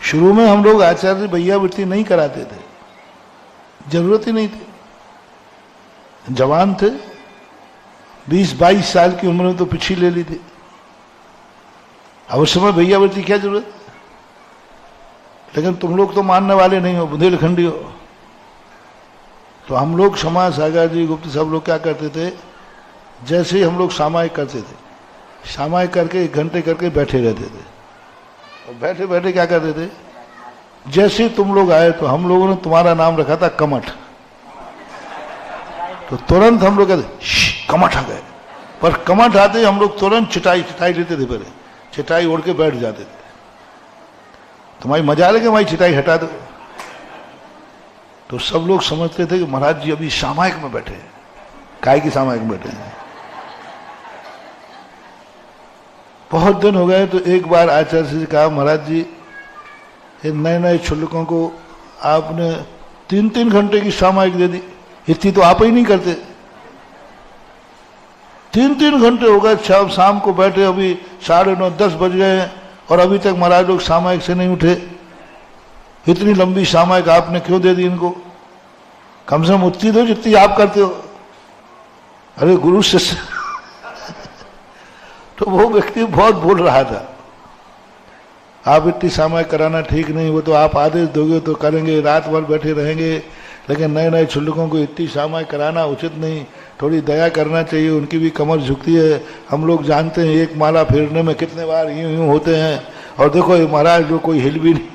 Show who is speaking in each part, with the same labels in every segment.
Speaker 1: शुरू में हम लोग आचार्य भैयावृत्ति नहीं कराते थे, जरूरत ही नहीं थी। जवान थे, 20-22 साल की उम्र में तो पिछी ले ली थी। अब उस समय भैयावृत्ति क्या जरूरत? लेकिन तुम लोग तो मानने वाले नहीं हो, बुंदेलखंडी हो। तो हम लोग क्षमा, सागर जी, गुप्त सब लोग क्या करते थे, जैसे ही हम लोग सामायिक करते थे, सामायिक करके 1 घंटे करके बैठे रहते थे। और बैठे बैठे क्या करते थे, जैसे ही तुम लोग आए तो हम लोगों ने तुम्हारा नाम रखा था कमठ। तो तुरंत हम लोग कहते कमठ आ गए। पर कमठ आते ही हम लोग तुरंत चिटाई लेते थे, पहले चिटाई ओढ़ के बैठ जाते थे। तुम्हारी मजा लगे हमारी चिटाई हटा दो। तो सब लोग समझते थे कि महाराज जी अभी सामायिक में बैठे हैं। काय की सामायिक में बैठे हैं? बहुत दिन हो गए तो एक बार आचार्य से कहा, महाराज जी नए नए छुल्लकों को आपने 3-3 घंटे की सामायिक दे दी, इतनी तो आप ही नहीं करते। 3-3 घंटे हो गए, शाम को बैठे, अभी 9:30-10 बज गए हैं और अभी तक महाराज लोग सामायिक से नहीं उठे। इतनी लंबी सामायिक आपने क्यों दे दी इनको? कम से कम उतनी दो जितनी आप करते हो। अरे गुरु शिष्य तो वो व्यक्ति बहुत बोल रहा था, आप इतनी सामायिक कराना ठीक नहीं, वो तो आप आदेश दोगे तो करेंगे, रात भर बैठे रहेंगे, लेकिन नए नए छुल्लकों को इतनी सामायिक कराना उचित नहीं, थोड़ी दया करना चाहिए, उनकी भी कमर झुकती है। हम लोग जानते हैं एक माला फेरने में कितने बार यूं यूं होते हैं, और देखो ये महाराज जो कोई हिल भी नहीं।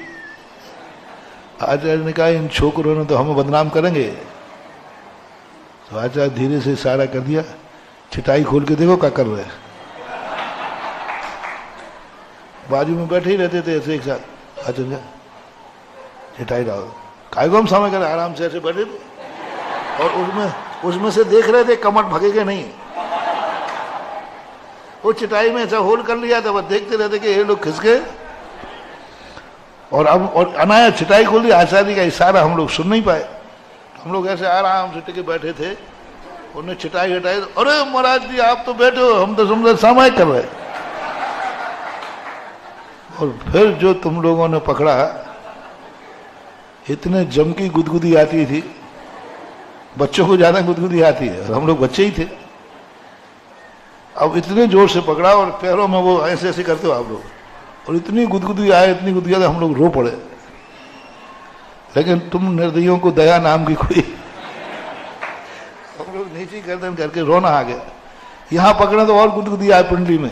Speaker 1: आचार्य ने कहा इन छोकरों ने तो हमें बदनाम करेंगे। तो आचार्य धीरे से इशारा कर दिया, चिटाई खोल के देखो क्या कर रहे हैं। बाजू में बैठे ही रहते थे ऐसे एक साथ। आचार्य चिटाई डालो, काय को हम समय करें, आराम से ऐसे बैठे थे और उसमें से देख रहे थे कमर भगेगे नहीं। वो चिटाई में ऐसा होल्ड कर लिया था, बस देखते रहते कि ये लोग खिसके। और अनाया चिटाई खोल दी। आचार्य का इशारा हम लोग सुन नहीं पाए। हम लोग ऐसे आराम से टिके बैठे थे, उन्हें चिटाई हटाई, अरे महाराज जी आप तो बैठे हो, हम तो समझे सामायिक कर रहे। और फिर जो तुम लोगों ने पकड़ा, इतने जम की गुदगुदी आती थी, बच्चों को ज्यादा गुदगुदी आती है और हम लोग बच्चे ही थे। अब इतने जोर से पकड़ा और पैरों में वो ऐसे ऐसे करते हो आप लोग, और इतनी गुदगुदी आए, इतनी गुदगुदी आए, हम लोग रो पड़े। लेकिन तुम निर्दयियों को दया नाम की कोई, हम लोग नीचे गर्दन करके रोना आ गया। यहां पकड़े तो और गुदगुदी आए पिंडली में।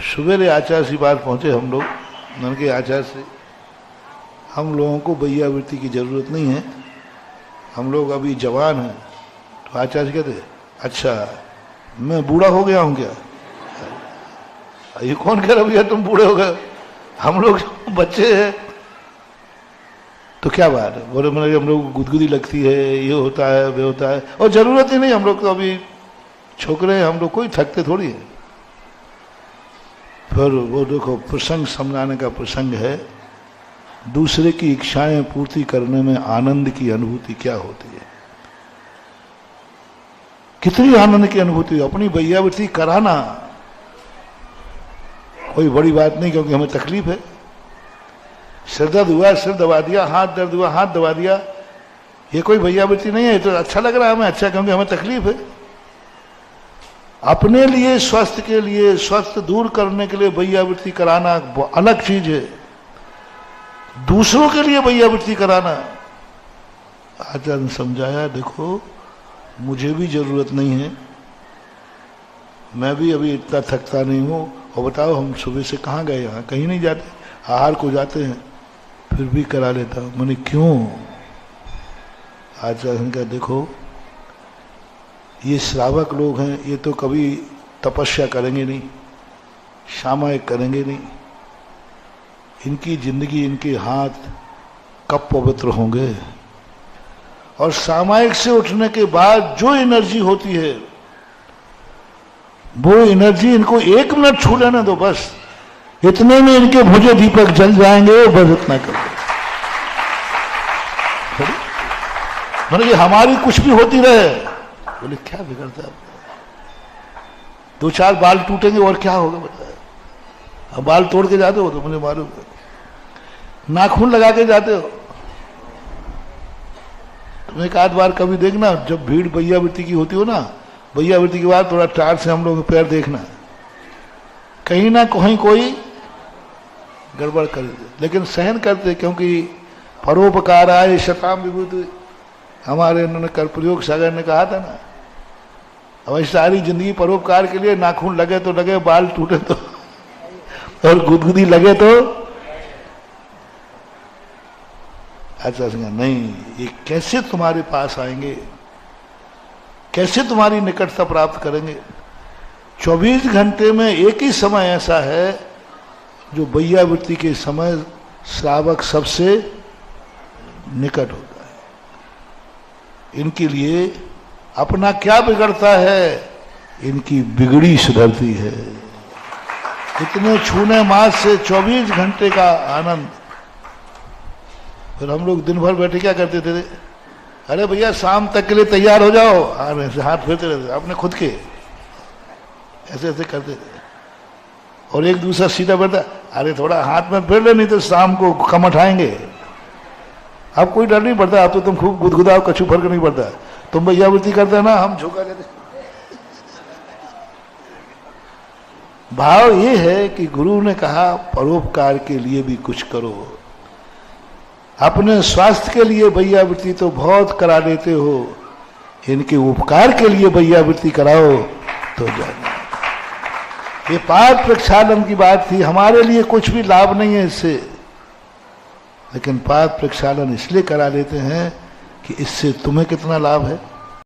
Speaker 1: सवेरे आचार्य से बात पहुंचे हम लोग, मैंने कहा आचार्य से हम लोगों को भैयावृत्ति की जरूरत नहीं है, हम लोग अभी जवान हैं। तो आचार्य कहते अच्छा मैं बूढ़ा हो गया हूं क्या? ये कौन कह रहा भैया तुम बूढ़े हो गए, हम लोग बच्चे हैं। तो क्या बात है? बोले मैंने हम लोग गुदगुदी लगती है, ये होता है वे होता है, और जरूरत ही नहीं, हम लोग तो अभी छोकरे हैं, हम लोग कोई थकते थोड़ी है। फिर वो देखो प्रसंग समझाने का प्रसंग है, दूसरे की इच्छाएं पूर्ति करने में आनंद की अनुभूति क्या होती है। कितनी आनंद की अनुभूति, अपनी भैयावृत्ति कराना कोई बड़ी बात नहीं, क्योंकि हमें तकलीफ है। सिर दर्द हुआ सिर दबा दिया, हाथ दर्द हुआ हाथ दबा दिया, ये कोई भैयावृत्ति नहीं है। तो अच्छा लग रहा है हमें, अच्छा, क्योंकि हमें तकलीफ है। अपने लिए, स्वास्थ्य के लिए, स्वास्थ्य दूर करने के लिए भैयावृत्ति कराना अलग चीज है, दूसरों के लिए भैयावृत्ति कराना। आचार्य ने समझाया देखो मुझे भी जरूरत नहीं है, मैं भी अभी इतना थकता नहीं हूं, और बताओ हम सुबह से कहाँ गए, यहाँ कहीं नहीं जाते, आहार को जाते हैं, फिर भी करा लेता हूं। मैंने क्यों? आचार्य ने कहा देखो ये श्रावक लोग हैं, ये तो कभी तपस्या करेंगे नहीं, सामायिक करेंगे नहीं, इनकी जिंदगी, इनके हाथ कब पवित्र होंगे? और सामायिक से उठने के बाद जो एनर्जी होती है, वो एनर्जी इनको 1 मिनट छू लेने दो, बस इतने में इनके भुजे दीपक जल जाएंगे। बस इतना करो, मतलब ये हमारी कुछ भी होती रहे। बोले क्या बिगड़ता है, 2-4 बाल टूटेंगे और क्या होगा बताया? अब बाल तोड़ के जाते हो तो मुझे मालूम है। नाखून लगा के जाते हो। तुम एक आध बार कभी देखना, जब भीड़ भैयावृत्ति की होती हो ना, भैयावृत्ति के बाद थोड़ा टार से हम लोग पैर देखना, कहीं ना कहीं कोई गड़बड़ कर दे, लेकिन सहन करते, क्योंकि परोपकाराय शताम विभूति, हमारे उन्होंने कर्पूरयोग सागर ने कहा था ना। अब सारी जिंदगी परोपकार के लिए, नाखून लगे तो लगे, बाल टूटे तो और गुदगुदी लगे तो अच्छा नहीं, ये कैसे तुम्हारे पास आएंगे, कैसे तुम्हारी निकटता प्राप्त करेंगे। 24 घंटे में एक ही समय ऐसा है जो भैयावृत्ति के समय श्रावक सबसे निकट होता है। इनके लिए अपना क्या बिगड़ता है, इनकी बिगड़ी सुधरती है। इतने छूने मास से 24 घंटे का आनंद। फिर हम लोग दिन भर बैठे क्या करते थे, अरे भैया शाम तक के लिए तैयार हो जाओ, ऐसे हाथ फेरते रहते अपने खुद के, ऐसे ऐसे करते थे। और एक दूसरा सीधा बैठा, अरे थोड़ा हाथ में फेर ले, नहीं तो शाम को कम उठाएंगे। अब कोई डर नहीं पड़ता, अब तो तुम खूब गुदगुदाओ, कछु फर्क नहीं पड़ता। तुम भैयावृत्ति करते ना, हम झोंका लेते। भाव ये है कि गुरु ने कहा परोपकार के लिए भी कुछ करो। अपने स्वास्थ्य के लिए भैयावृत्ति तो बहुत करा लेते हो, इनके उपकार के लिए भैयावृत्ति कराओ तो जाना। ये पाप प्रक्षालन की बात थी। हमारे लिए कुछ भी लाभ नहीं है इससे, लेकिन पाप प्रक्षालन इसलिए करा लेते हैं कि इससे तुम्हें कितना लाभ है।